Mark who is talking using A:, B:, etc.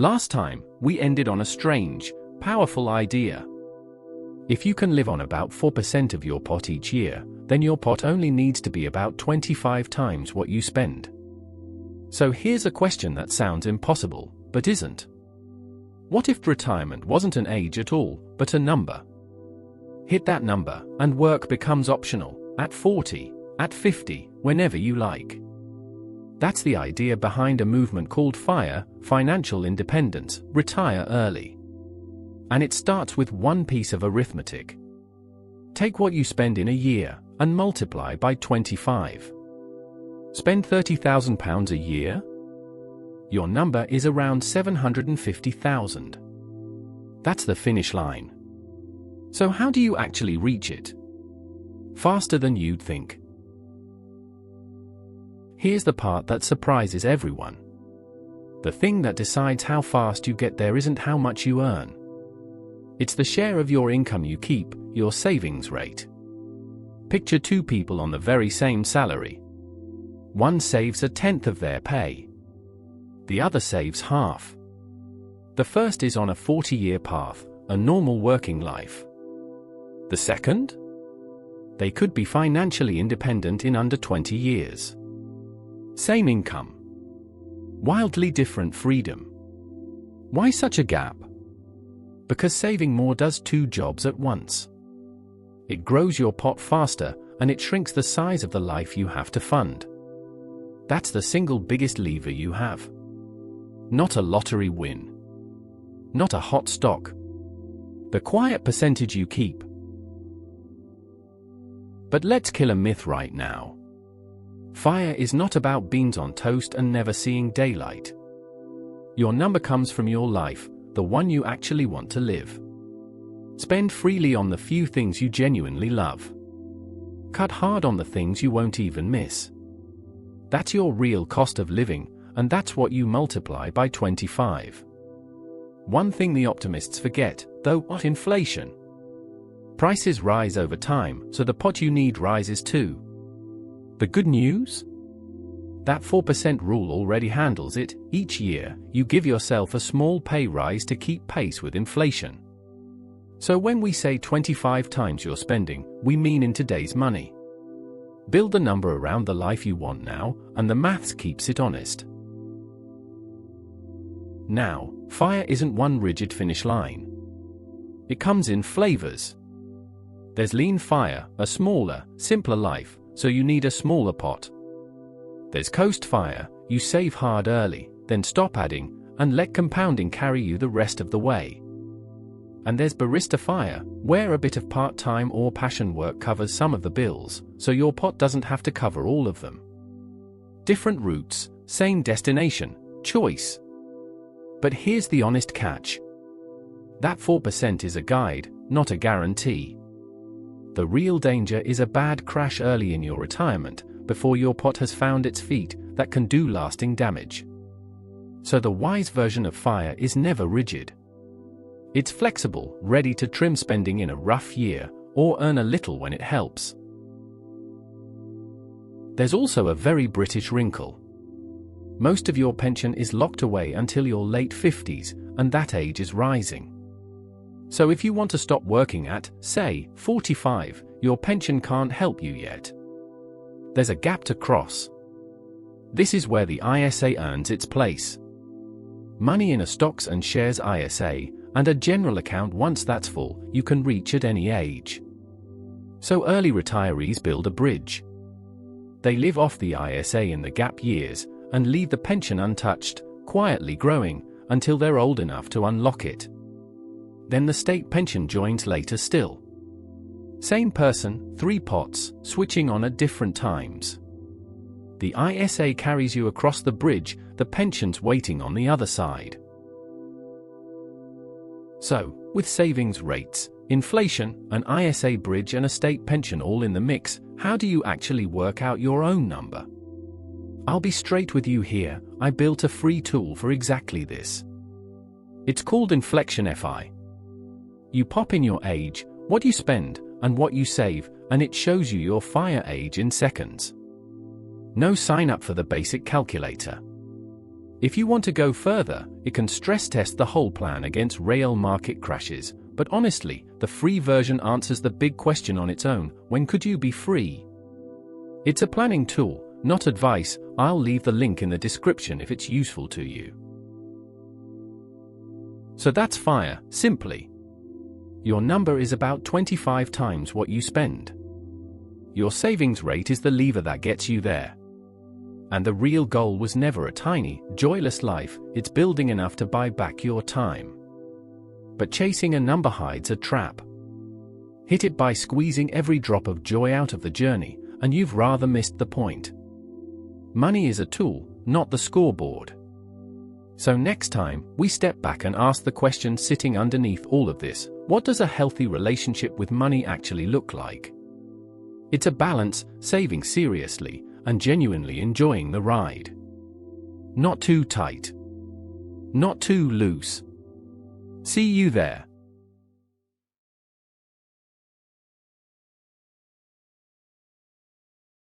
A: Last time, we ended on a strange, powerful idea. If you can live on about 4% of your pot each year, then your pot only needs to be about 25 times what you spend. So here's a question that sounds impossible, but isn't. What if retirement wasn't an age at all, but a number? Hit that number, and work becomes optional, at 40, at 50, whenever you like. That's the idea behind a movement called FIRE, Financial Independence, Retire Early. And it starts with one piece of arithmetic. Take what you spend in a year, and multiply by 25. Spend £30,000 a year? Your number is around 750,000. That's the finish line. So how do you actually reach it? Faster than you'd think. Here's the part that surprises everyone. The thing that decides how fast you get there isn't how much you earn. It's the share of your income you keep, your savings rate. Picture two people on the very same salary. One saves 1/10 of their pay. The other saves half. The first is on a 40-year path, a normal working life. The second? They could be financially independent in under 20 years. Same income. Wildly different freedom. Why such a gap? Because saving more does two jobs at once. It grows your pot faster, and it shrinks the size of the life you have to fund. That's the single biggest lever you have. Not a lottery win. Not a hot stock. The quiet percentage you keep. But let's kill a myth right now. FIRE is not about beans on toast and never seeing daylight. Your number comes from your life, the one you actually want to live. Spend freely on the few things you genuinely love. Cut hard on the things you won't even miss. That's your real cost of living, and that's what you multiply by 25. One thing the optimists forget, though, what inflation. Prices rise over time, so the pot you need rises too. The good news? That 4% rule already handles it. Each year, you give yourself a small pay rise to keep pace with inflation. So when we say 25 times your spending, we mean in today's money. Build the number around the life you want now, and the maths keeps it honest. Now, FIRE isn't one rigid finish line. It comes in flavors. There's lean FIRE, a smaller, simpler life, so you need a smaller pot. There's coast FIRE, you save hard early, then stop adding, and let compounding carry you the rest of the way. And there's barista FIRE, where a bit of part-time or passion work covers some of the bills, so your pot doesn't have to cover all of them. Different routes, same destination, choice. But here's the honest catch. That 4% is a guide, not a guarantee. The real danger is a bad crash early in your retirement, before your pot has found its feet, that can do lasting damage. So the wise version of FIRE is never rigid. It's flexible, ready to trim spending in a rough year, or earn a little when it helps. There's also a very British wrinkle. Most of your pension is locked away until your late 50s, and that age is rising. So if you want to stop working at, say, 45, your pension can't help you yet. There's a gap to cross. This is where the ISA earns its place. Money in a stocks and shares ISA, and a general account once that's full, you can reach at any age. So early retirees build a bridge. They live off the ISA in the gap years, and leave the pension untouched, quietly growing, until they're old enough to unlock it. Then the state pension joins later still. Same person, 3 pots, switching on at different times. The ISA carries you across the bridge, the pension's waiting on the other side. So, with savings rates, inflation, an ISA bridge and a state pension all in the mix, how do you actually work out your own number? I'll be straight with you here, I built a free tool for exactly this. It's called Inflection FI. You pop in your age, what you spend, and what you save, and it shows you your FIRE age in seconds. No sign up for the basic calculator. If you want to go further, it can stress test the whole plan against real market crashes, but honestly, the free version answers the big question on its own: when could you be free? It's a planning tool, not advice. I'll leave the link in the description if it's useful to you. So that's FIRE, simply. Your number is about 25 times what you spend. Your savings rate is the lever that gets you there. And the real goal was never a tiny, joyless life, it's building enough to buy back your time. But chasing a number hides a trap. Hit it by squeezing every drop of joy out of the journey, and you've rather missed the point. Money is a tool, not the scoreboard. So next time, we step back and ask the question sitting underneath all of this: what does a healthy relationship with money actually look like? It's a balance, saving seriously, and genuinely enjoying the ride. Not too tight. Not too loose. See you there.